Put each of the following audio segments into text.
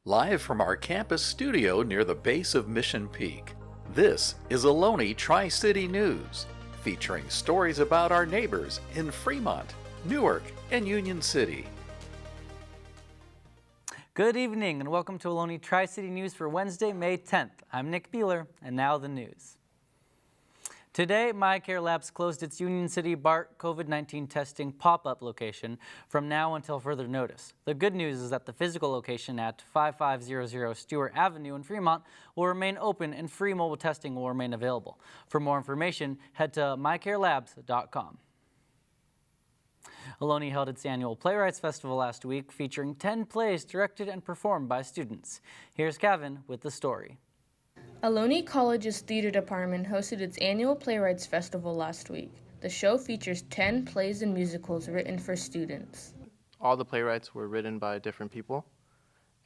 Live from our campus studio near the base of Mission Peak, this is Ohlone Tri-City News, featuring stories about our neighbors in Fremont, Newark, and Union City. Good evening and welcome to Ohlone Tri-City News for Wednesday, May 10th. I'm Nick Beeler, and now the news. Today, MyCare Labs closed its Union City BART COVID-19 testing pop-up location from now until further notice. The good news is that the physical location at 5500 Stewart Avenue in Fremont will remain open and free mobile testing will remain available. For more information, head to mycarelabs.com. Ohlone held its annual Playwrights Festival last week, featuring 10 plays directed and performed by students. Here's Kevin with the story. Ohlone College's theater department hosted its annual Playwrights Festival last week. The show features 10 plays and musicals written for students. All the playwrights were written by different people,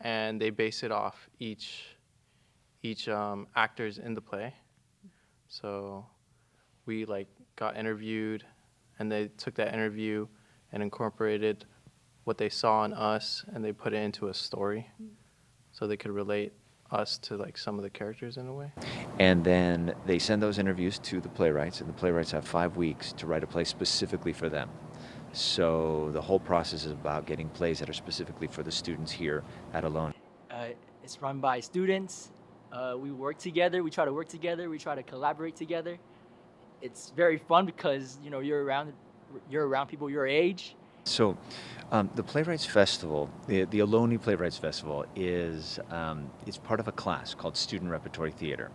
and they base it off each actors in the play. So we got interviewed, and they took that interview and incorporated what they saw in us, and they put it into a story, so they could relate us to some of the characters in a way. And then they send those interviews to the playwrights, and the playwrights have 5 weeks to write a play specifically for them. So the whole process is about getting plays that are specifically for the students here at Ohlone. It's run by students. We work together, we try to work together, we try to collaborate together. It's very fun because you're around people your age. So the Playwrights Festival, the Ohlone Playwrights Festival is part of a class called Student Repertory Theater.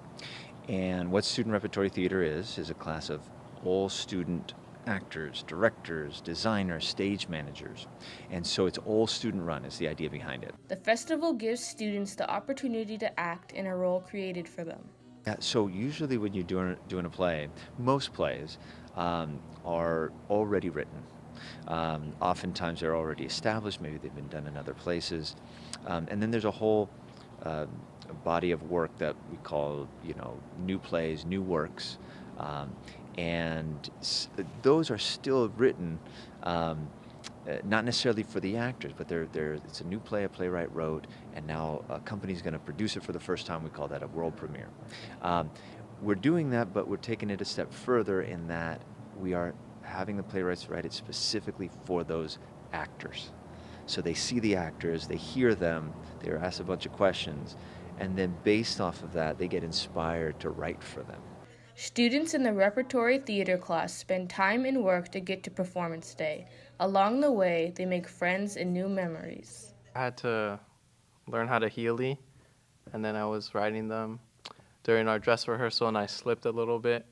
And what Student Repertory Theater is a class of all student actors, directors, designers, stage managers. And so it's all student run is the idea behind it. The festival gives students the opportunity to act in a role created for them. Yeah, so usually when you're doing a play, most plays are already written. Oftentimes they're already established, maybe they've been done in other places. And then there's a whole body of work that we call, new plays, new works. And those are still written, not necessarily for the actors, but it's a new play a playwright wrote, and now a company's going to produce it for the first time. We call that a world premiere. We're doing that, but we're taking it a step further in that we are having the playwrights write it specifically for those actors. So they see the actors, they hear them, they're asked a bunch of questions, and then based off of that, they get inspired to write for them. Students in the repertory theater class spend time and work to get to performance day. Along the way, they make friends and new memories. I had to learn how to Healy, and then I was writing them during our dress rehearsal, and I slipped a little bit,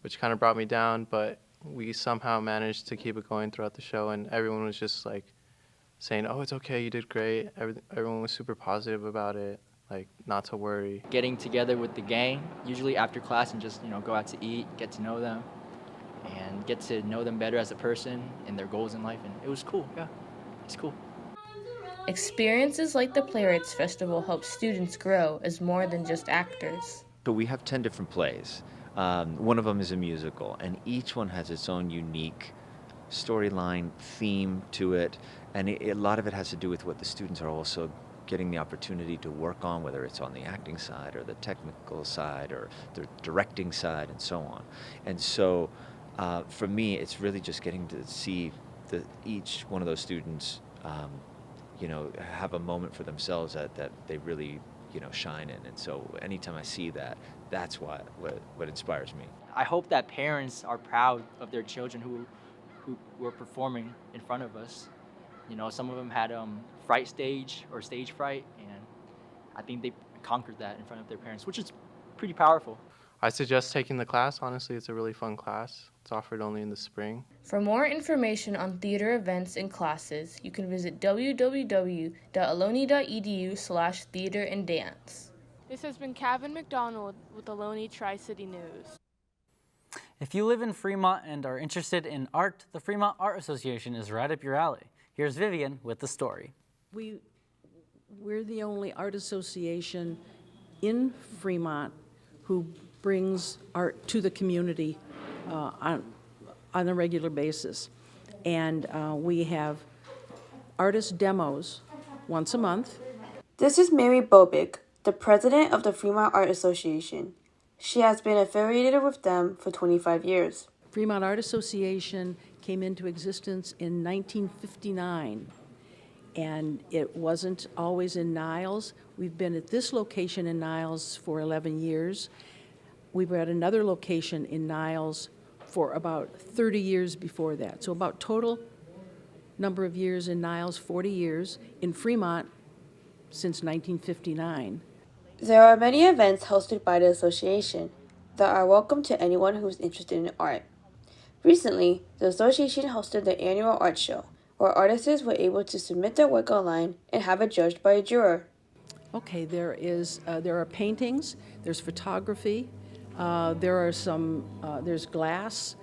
which kind of brought me down, but we somehow managed to keep it going throughout the show, and everyone was just saying, "Oh, it's okay, you did great." Everyone was super positive about it, not to worry. Getting together with the gang, usually after class, and just go out to eat, get to know them, and get to know them better as a person and their goals in life, and it was cool. Yeah, it's cool. Experiences like the Playwrights Festival help students grow as more than just actors. So we have 10 different plays. One of them is a musical, and each one has its own unique storyline, theme to it, and a lot of it has to do with what the students are also getting the opportunity to work on, whether it's on the acting side or the technical side or the directing side and so on. And so for me, it's really just getting to see each one of those students have a moment for themselves that they really shine in. And so anytime I see that, that's what inspires me. I hope that parents are proud of their children who were performing in front of us. Some of them had stage fright, and I think they conquered that in front of their parents, which is pretty powerful. I suggest taking the class. Honestly, it's a really fun class. It's offered only in the spring. For more information on theater events and classes, you can visit www.ohlone.edu/theater-and-dance. This has been Kevin McDonald with Ohlone Tri-City News. If you live in Fremont and are interested in art, the Fremont Art Association is right up your alley. Here's Vivian with the story. We're the only art association in Fremont who brings art to the community on a regular basis. And we have artist demos once a month, This is Mary Bobick, the president of the Fremont Art Association. She has been affiliated with them for 25 years. Fremont Art Association came into existence in 1959, and it wasn't always in Niles. We've been at this location in Niles for 11 years. We were at another location in Niles for about 30 years before that. So about total number of years in Niles, 40 years. In Fremont, since 1959. There are many events hosted by the association that are welcome to anyone who is interested in art. Recently, the association hosted the annual art show, where artists were able to submit their work online and have it judged by a juror. Okay, there are paintings, there's photography, there's glass,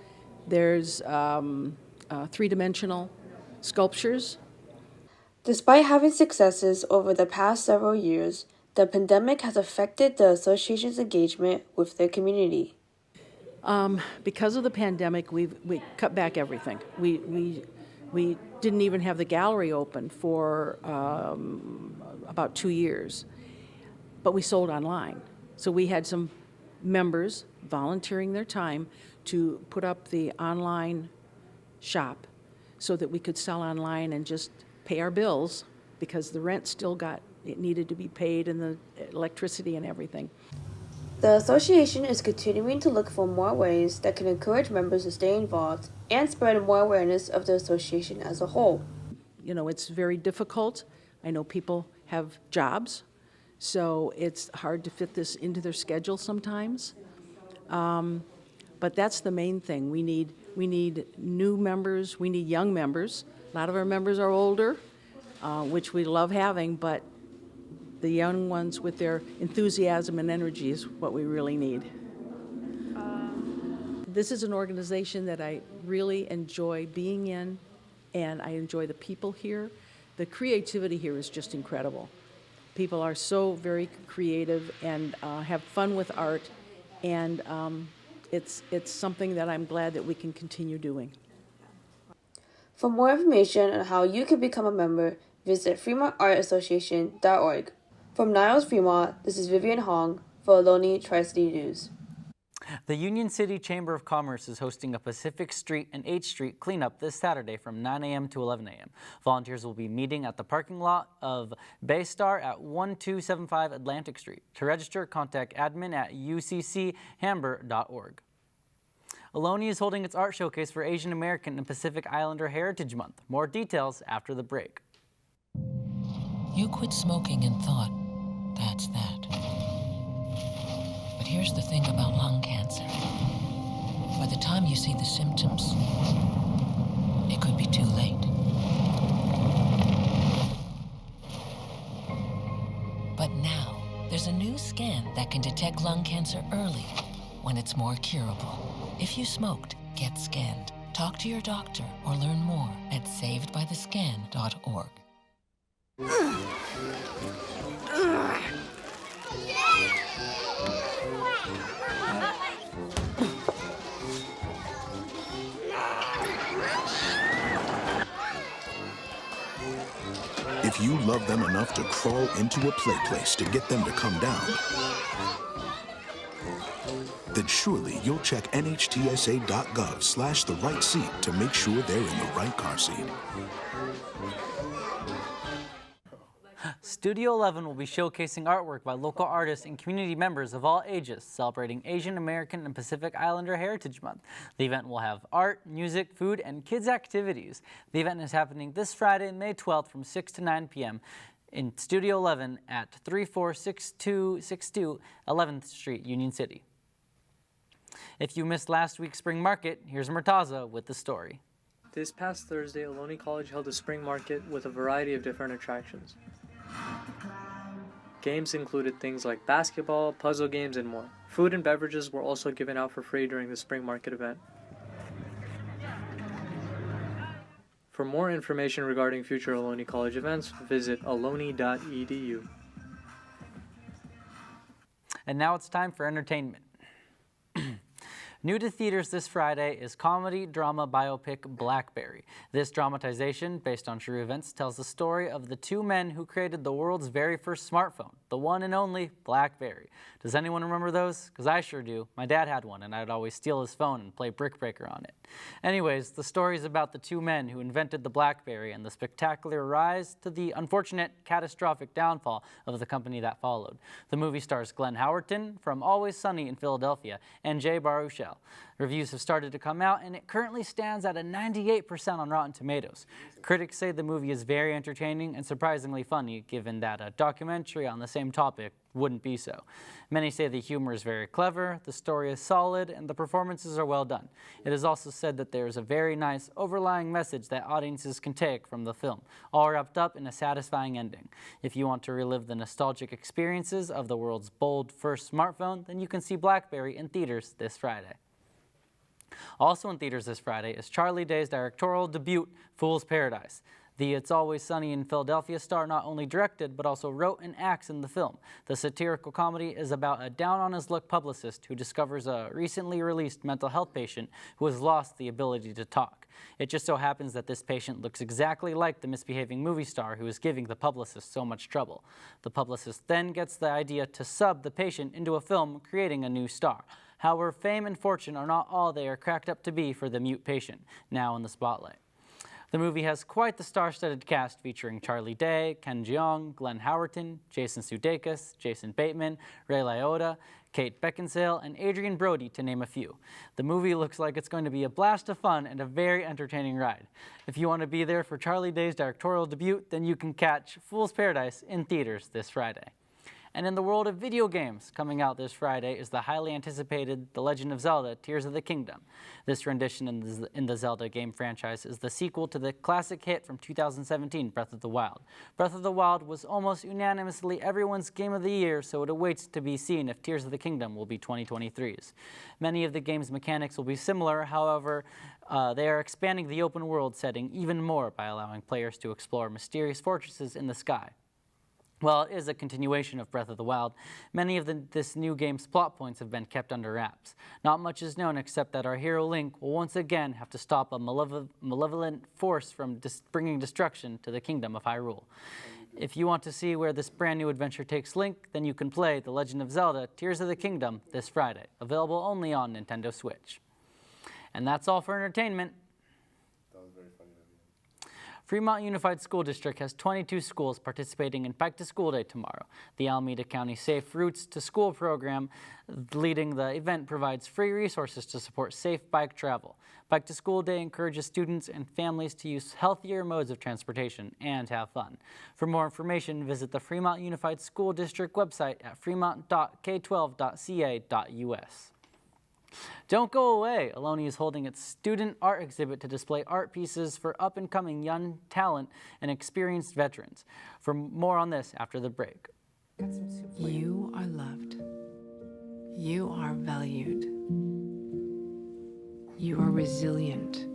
there's three-dimensional sculptures. Despite having successes over the past several years, the pandemic has affected the association's engagement with their community. Because of the pandemic, we cut back everything. We didn't even have the gallery open for about 2 years, but we sold online. So we had some members volunteering their time to put up the online shop so that we could sell online and just pay our bills, because the rent it needed to be paid, and the electricity and everything. The association is continuing to look for more ways that can encourage members to stay involved and spread more awareness of the association as a whole. You know, it's very difficult. I know people have jobs, so it's hard to fit this into their schedule sometimes. But that's the main thing. We need new members. We need young members. A lot of our members are older, which we love having, but the young ones with their enthusiasm and energy is what we really need. This is an organization that I really enjoy being in, and I enjoy the people here. The creativity here is just incredible. People are so very creative and have fun with art, and it's something that I'm glad that we can continue doing. For more information on how you can become a member, visit FremontArtAssociation.org. From Niles, Fremont, this is Vivian Hong for Ohlone Tri-City News. The Union City Chamber of Commerce is hosting a Pacific Street and 8th Street cleanup this Saturday from 9 a.m. to 11 a.m. Volunteers will be meeting at the parking lot of Baystar at 1275 Atlantic Street. To register, contact admin at ucchamber.org. Ohlone is holding its art showcase for Asian American and Pacific Islander Heritage Month. More details after the break. You quit smoking and thought, that's that. But here's the thing about lung cancer. By the time you see the symptoms, it could be too late. But now, there's a new scan that can detect lung cancer early, when it's more curable. If you smoked, get scanned. Talk to your doctor or learn more at savedbythescan.org. If you love them enough to crawl into a play place to get them to come down, then surely you'll check nhtsa.gov/the-right seat to make sure they're in the right car seat. Studio 11 will be showcasing artwork by local artists and community members of all ages, celebrating Asian American and Pacific Islander Heritage Month. The event will have art, music, food, and kids' activities. The event is happening this Friday, May 12th from 6 to 9 p.m. in Studio 11 at 346262 11th Street, Union City. If you missed last week's spring market, here's Murtaza with the story. This past Thursday, Ohlone College held a spring market with a variety of different attractions. Games included things like basketball, puzzle games, and more. Food and beverages were also given out for free during the spring market event. For more information regarding future Ohlone College events, visit ohlone.edu. And now it's time for entertainment. New to theaters this Friday is comedy drama biopic Blackberry. This dramatization, based on true events, tells the story of the two men who created the world's very first smartphone, the one and only BlackBerry. Does anyone remember those? Because I sure do. My dad had one, and I'd always steal his phone and play Brick Breaker on it. Anyways, the story is about the two men who invented the BlackBerry and the spectacular rise to the unfortunate, catastrophic downfall of the company that followed. The movie stars Glenn Howerton from Always Sunny in Philadelphia and Jay Baruchel. Reviews have started to come out, and it currently stands at a 98% on Rotten Tomatoes. Critics say the movie is very entertaining and surprisingly funny, given that a documentary on the same topic wouldn't be so. Many say the humor is very clever, the story is solid, and the performances are well done. It is also said that there is a very nice overlying message that audiences can take from the film, all wrapped up in a satisfying ending. If you want to relive the nostalgic experiences of the world's bold first smartphone, then you can see BlackBerry in theaters this Friday. Also in theaters this Friday is Charlie Day's directorial debut, Fool's Paradise. The It's Always Sunny in Philadelphia star not only directed, but also wrote and acts in the film. The satirical comedy is about a down-on-his-luck publicist who discovers a recently released mental health patient who has lost the ability to talk. It just so happens that this patient looks exactly like the misbehaving movie star who is giving the publicist so much trouble. The publicist then gets the idea to sub the patient into a film, creating a new star. However, fame and fortune are not all they are cracked up to be for the mute patient, now in the spotlight. The movie has quite the star-studded cast featuring Charlie Day, Ken Jeong, Glenn Howerton, Jason Sudeikis, Jason Bateman, Ray Liotta, Kate Beckinsale, and Adrian Brody, to name a few. The movie looks like it's going to be a blast of fun and a very entertaining ride. If you want to be there for Charlie Day's directorial debut, then you can catch Fool's Paradise in theaters this Friday. And in the world of video games, coming out this Friday is the highly anticipated The Legend of Zelda: Tears of the Kingdom. This rendition in the Zelda game franchise is the sequel to the classic hit from 2017, Breath of the Wild. Breath of the Wild was almost unanimously everyone's game of the year, so it awaits to be seen if Tears of the Kingdom will be 2023's. Many of the game's mechanics will be similar, however, they are expanding the open world setting even more by allowing players to explore mysterious fortresses in the sky. While it is a continuation of Breath of the Wild, many of this new game's plot points have been kept under wraps. Not much is known except that our hero Link will once again have to stop a malevolent force from bringing destruction to the kingdom of Hyrule. If you want to see where this brand new adventure takes Link, then you can play The Legend of Zelda: Tears of the Kingdom this Friday, available only on Nintendo Switch. And that's all for entertainment. Fremont Unified School District has 22 schools participating in Bike to School Day tomorrow. The Alameda County Safe Routes to School program leading the event provides free resources to support safe bike travel. Bike to School Day encourages students and families to use healthier modes of transportation and have fun. For more information, visit the Fremont Unified School District website at fremont.k12.ca.us. Don't go away! Ohlone is holding its student art exhibit to display art pieces for up-and-coming young talent and experienced veterans. For more on this after the break. You are loved. You are valued. You are resilient.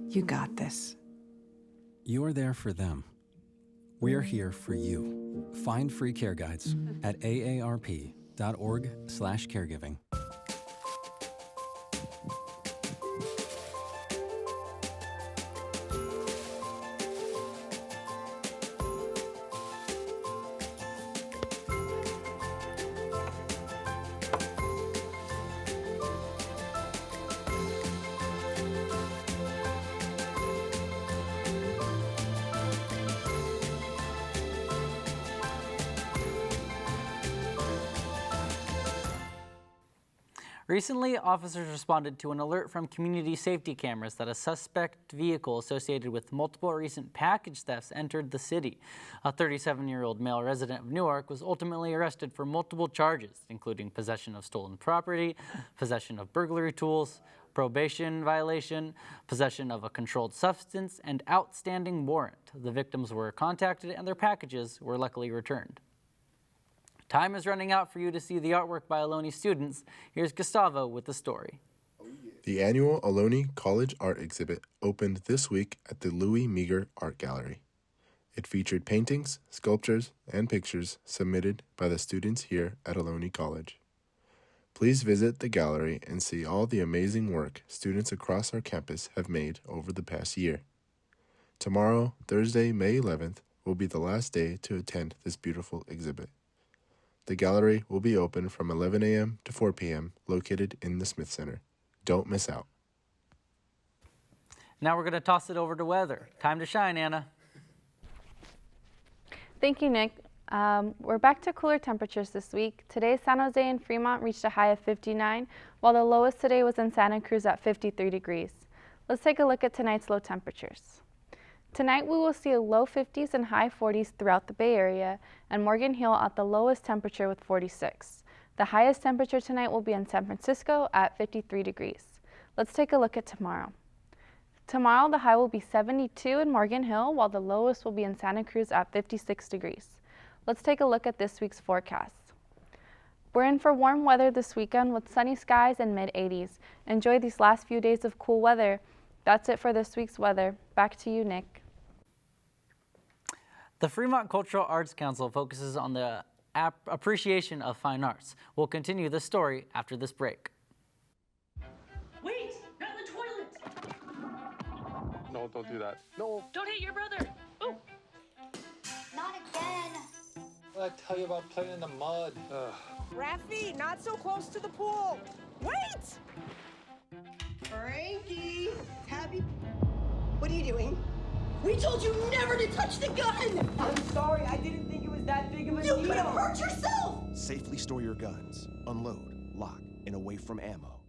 You got this. You're there for them. We're here for you. Find free care guides at aarp.org/caregiving. Recently, officers responded to an alert from community safety cameras that a suspect vehicle associated with multiple recent package thefts entered the city. A 37-year-old male resident of Newark was ultimately arrested for multiple charges, including possession of stolen property, possession of burglary tools, probation violation, possession of a controlled substance, and outstanding warrant. The victims were contacted and their packages were luckily returned. Time is running out for you to see the artwork by Ohlone students. Here's Gustavo with the story. Oh yeah. The annual Ohlone College Art Exhibit opened this week at the Louis Meagher Art Gallery. It featured paintings, sculptures, and pictures submitted by the students here at Ohlone College. Please visit the gallery and see all the amazing work students across our campus have made over the past year. Tomorrow, Thursday, May 11th, will be the last day to attend this beautiful exhibit. The gallery will be open from 11 a.m. to 4 p.m., located in the Smith Center. Don't miss out. Now we're going to toss it over to weather. Time to shine, Anna. Thank you, Nick. We're back to cooler temperatures this week. Today, San Jose and Fremont reached a high of 59, while the lowest today was in Santa Cruz at 53 degrees. Let's take a look at tonight's low temperatures. Tonight, we will see a low 50s and high 40s throughout the Bay Area, and Morgan Hill at the lowest temperature with 46. The highest temperature tonight will be in San Francisco at 53 degrees. Let's take a look at tomorrow. Tomorrow, the high will be 72 in Morgan Hill, while the lowest will be in Santa Cruz at 56 degrees. Let's take a look at this week's forecast. We're in for warm weather this weekend with sunny skies and mid-80s. Enjoy these last few days of cool weather. That's it for this week's weather. Back to you, Nick. The Fremont Cultural Arts Council focuses on the appreciation of fine arts. We'll continue this story after this break. Wait, not in the toilet. No, don't do that. No. Don't hit your brother. Ooh. Not again. What did I tell you about playing in the mud? Raffy, not so close to the pool. Wait! Frankie, what are you doing? We told you never to touch the gun! I'm sorry, I didn't think it was that big of a deal. You could have hurt yourself! Safely store your guns. Unload, lock, and away from ammo.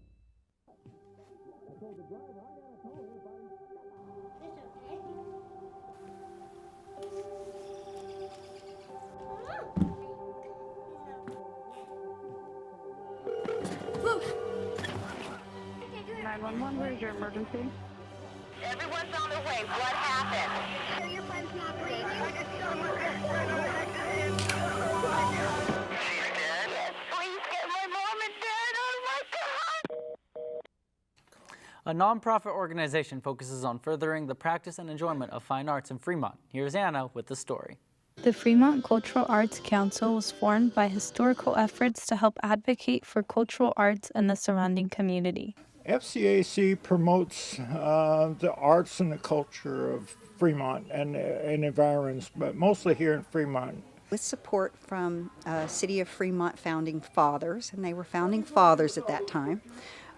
Look! 911, where's your emergency? Everyone's on their way. What happened? Your friend's not breathing. Please get my mom and dad. Oh my God! A nonprofit organization focuses on furthering the practice and enjoyment of fine arts in Fremont. Here's Anna with the story. The Fremont Cultural Arts Council was formed by historical efforts to help advocate for cultural arts in the surrounding community. FCAC promotes the arts and the culture of Fremont and environs, but mostly here in Fremont. With support from City of Fremont founding fathers, and they were founding fathers at that time,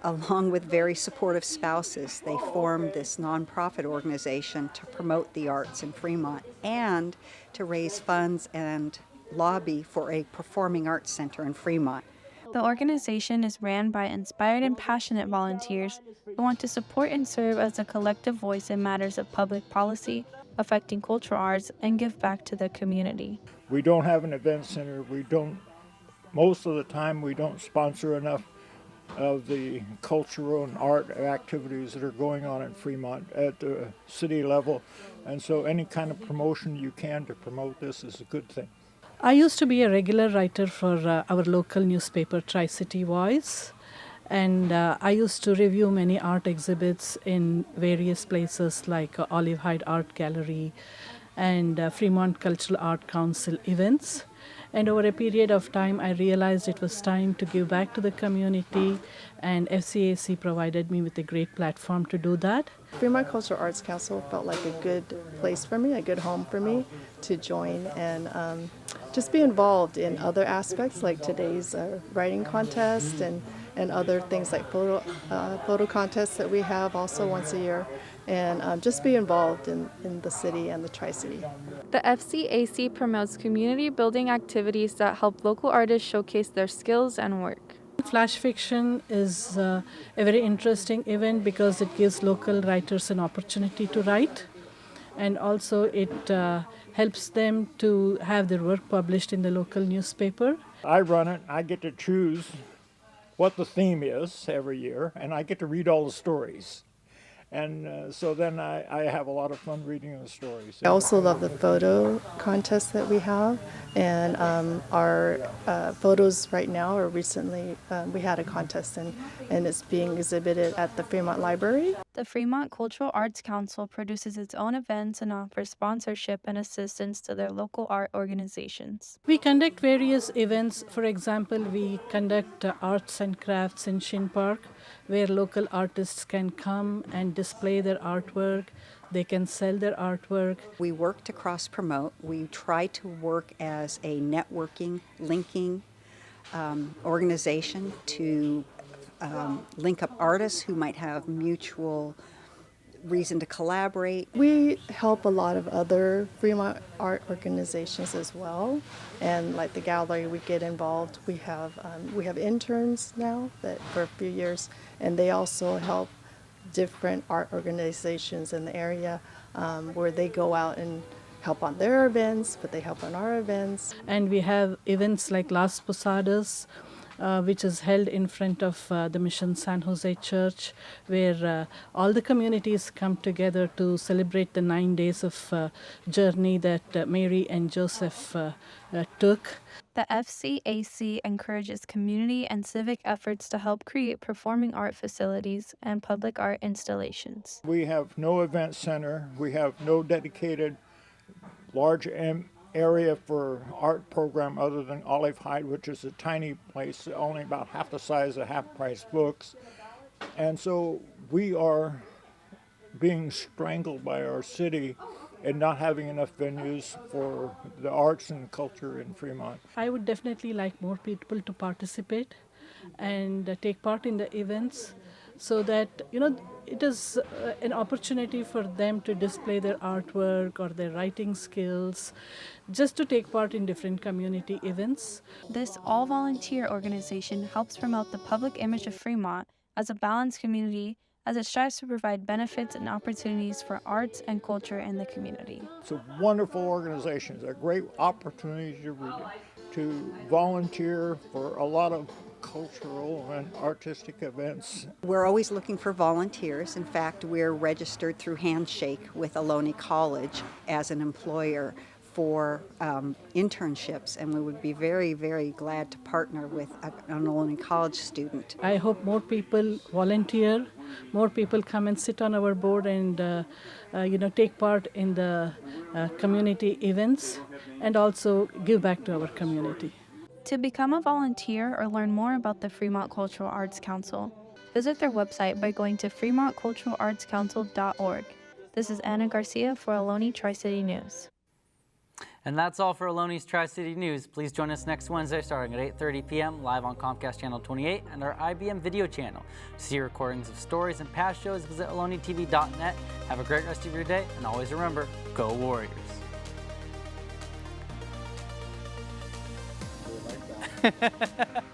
along with very supportive spouses, they formed this nonprofit organization to promote the arts in Fremont and to raise funds and lobby for a performing arts center in Fremont. The organization is ran by inspired and passionate volunteers who want to support and serve as a collective voice in matters of public policy affecting cultural arts and give back to the community. We don't have an event center. Most of the time we don't sponsor enough of the cultural and art activities that are going on in Fremont at the city level. And so any kind of promotion you can to promote this is a good thing. I used to be a regular writer for our local newspaper, Tri-City Voice, and I used to review many art exhibits in various places like Olive Hyde Art Gallery and Fremont Cultural Art Council events. And over a period of time, I realized it was time to give back to the community, and FCAC provided me with a great platform to do that. Fremont Cultural Arts Council felt like a good place for me, a good home for me to join and just be involved in other aspects like today's writing contest and other things like photo contests that we have also once a year, and just be involved in the city and the Tri-City. The FCAC promotes community building activities that help local artists showcase their skills and work. Flash fiction is a very interesting event because it gives local writers an opportunity to write, and also it helps them to have their work published in the local newspaper. I run it. I get to choose what the theme is every year, and I get to read all the stories. And so then I have a lot of fun reading the stories. I also love the photo contest that we have, and our photos right now are recently, we had a contest and it's being exhibited at the Fremont Library. The Fremont Cultural Arts Council produces its own events and offers sponsorship and assistance to their local art organizations. We conduct various events. For example, we conduct arts and crafts in Shin Park, where local artists can come and display their artwork. They can sell their artwork. We work to cross-promote. We try to work as a networking, linking organization to link up artists who might have mutual reason to collaborate. We help a lot of other Fremont art organizations as well, and like the gallery, we get involved. We have interns now that for a few years, and they also help different art organizations in the area where they go out and help on their events, but they help on our events. And we have events like Las Posadas, which is held in front of the Mission San Jose Church, where all the communities come together to celebrate the 9 days of journey that Mary and Joseph took. The FCAC encourages community and civic efforts to help create performing art facilities and public art installations. We have no event center. We have no dedicated large area for art program other than Olive Hyde, which is a tiny place, only about half the size of half-price books. And so we are being strangled by our city and not having enough venues for the arts and culture in Fremont. I would definitely like more people to participate and take part in the events, so that, you know, it is an opportunity for them to display their artwork or their writing skills, just to take part in different community events. This all-volunteer organization helps promote the public image of Fremont as a balanced community, as it strives to provide benefits and opportunities for arts and culture in the community. It's a wonderful organization. It's a great opportunity to volunteer for a lot of cultural and artistic events. We're always looking for volunteers. In fact, we're registered through Handshake with Ohlone College as an employer for internships, and we would be very, very glad to partner with an Ohlone College student. I hope more people volunteer, more people come and sit on our board and take part in the community events, and also give back to our community. To become a volunteer or learn more about the Fremont Cultural Arts Council, visit their website by going to fremontculturalartscouncil.org. This is Anna Garcia for Ohlone Tri-City News. And that's all for Ohlone Tri-City News. Please join us next Wednesday starting at 8:30 p.m. live on Comcast Channel 28 and our IBM video channel. To see recordings of stories and past shows, visit OhloneTV.net. Have a great rest of your day, and always remember, go Warriors. I like that.